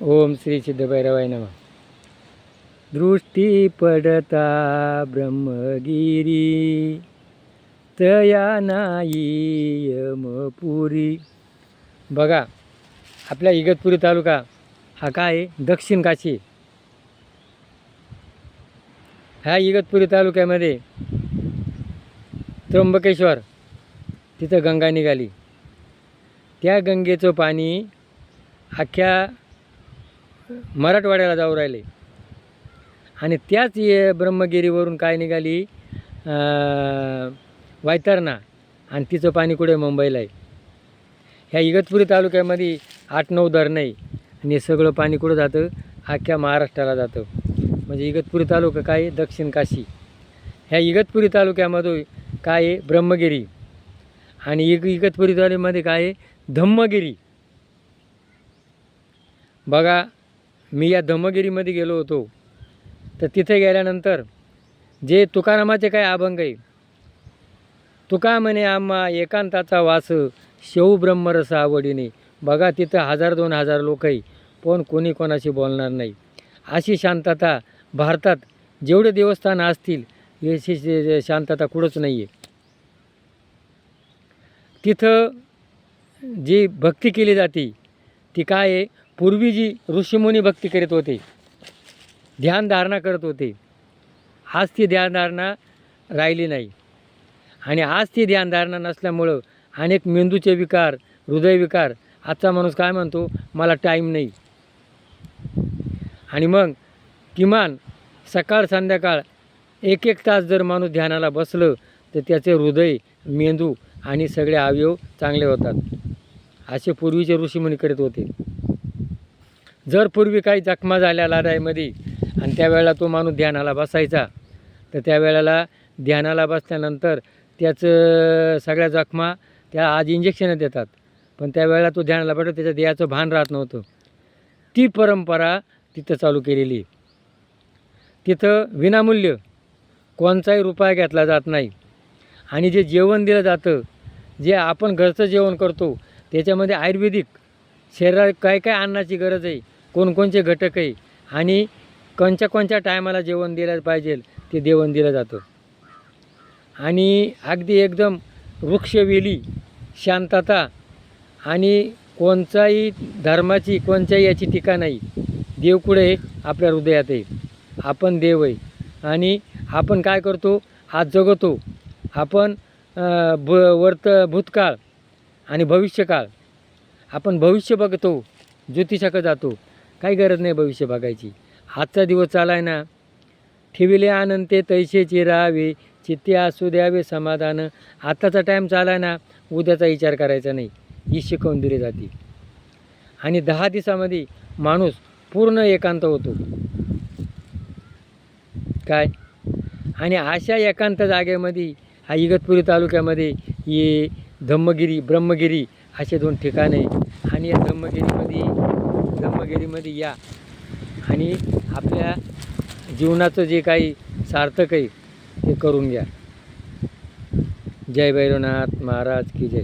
ओम श्री सिद्धभैरवाय नमः. दृष्टी पडता ब्रह्मगिरी तया नाही यमपुरी. बघा, आपल्या इगतपुरी तालुका हा काय आहे? दक्षिण काशी. ह्या इगतपुरी तालुक्यामध्ये त्र्यंबकेश्वर, तिथं गंगा निघाली. त्या गंगेचं पाणी अख्ख्या मराठवाड्याला जाऊ राहिले. आणि त्याच ब्रह्मगिरीवरून काय निघाली, वैतरणा, आणि तिचं पाणी कुठे? मुंबईला आहे. ह्या इगतपुरी तालुक्यामध्ये 8-9 धरणं आहे. आणि हे सगळं पाणी कुठं जातं? अख्ख्या महाराष्ट्राला जातं. म्हणजे इगतपुरी तालुका काय आहे? दक्षिण काशी. ह्या इगतपुरी तालुक्यामध्ये काय आहे? ब्रह्मगिरी. आणि इगतपुरी तालुक्यामध्ये काय आहे? धम्मगिरी. बघा, मी या धम्मगिरीमध्ये गेलो होतो. तर तिथे गेल्यानंतर जे तुकारामाचे काय अभंग आहे, तुका म्हणे आम्हा एकांताचा वास, शेऊ ब्रह्मरस आवडीने. बघा, तिथं 1000-2000 लोक आहे, पण कोणी कोणाशी बोलणार नाही. अशी शांतता भारतात जेवढे देवस्थान असतील याची शांतता कुठंच नाही आहे. तिथं जी भक्ती केली जाते ती काय आहे? पूर्वी जी ऋषीमुनी भक्ती करीत होते, ध्यानधारणा करत होते, आज ती ध्यानधारणा राहिली नाही. आणि आज ती ध्यानधारणा नसल्यामुळं अनेक मेंदूचे विकार, हृदयविकार. आजचा माणूस काय म्हणतो? मला टाईम नाही. आणि मग किमान सकाळ संध्याकाळ 1-1 तास जर माणूस ध्यानाला बसलं तर त्याचे हृदय, मेंदू आणि सगळे अवयव चांगले होतात. असे पूर्वीचे ऋषीमुनी करत होते. जर पूर्वी काही जखमा झाल्या लढाईमध्ये आणि त्यावेळेला तो माणूस ध्यानाला बसायचा, तर त्यावेळेला ध्यानाला बसल्यानंतर त्याचं सगळ्या जखमा त्या आज इंजेक्शनं देतात, पण त्यावेळेला तो ध्यानाला बसला त्याच्या देहाचं भान राहत नव्हतं. ती परंपरा तिथं चालू केलेली. तिथं विनामूल्य कोणताही रुपया घेतला जात नाही. आणि जे जेवण दिलं जातं, जे आपण घरचं जेवण करतो, त्याच्यामध्ये आयुर्वेदिक शरीरात काय काय अन्नाची गरज आहे, कोणकोणचे घटक आहे आणि कोणत्या टायमाला जेवण दिलं पाहिजे ते जेवण दिलं जातं. आणि अगदी एकदम वृक्षवेली शांतता. आणि कोणताही धर्माची कोणत्याही याची टीका नाही. देव कुठे आहे? आपल्या हृदयात आहे. आपण देव आहे. आणि आपण काय करतो? आज जगतो आपण भूतकाळ आणि भविष्यकाळ. आपण भविष्य बघतो, ज्योतिषाकडे जातो. काही गरज नाही भविष्य बघायची. आजचा दिवस चालाय ना, ठेविले आनंते तैसेचे राहावे, चित्ते असू द्यावे समाधान. आत्ताचा टाईम चालाय ना, उद्याचा विचार करायचा नाही, ही शिकवून दिली जाते. आणि 10 दिवसामध्ये माणूस पूर्ण एकांत होतो. काय? आणि अशा एकांत जागेमध्ये हा इगतपुरी तालुक्यामध्ये ये धम्मगिरी, ब्रह्मगिरी असे 2 ठिकाणे. आणि या धम्मगिरीमध्ये या आणि आपल्या जीवनाचं जे काही सार्थक आहे ते करून घ्या. जय भैरवनाथ महाराज की जय.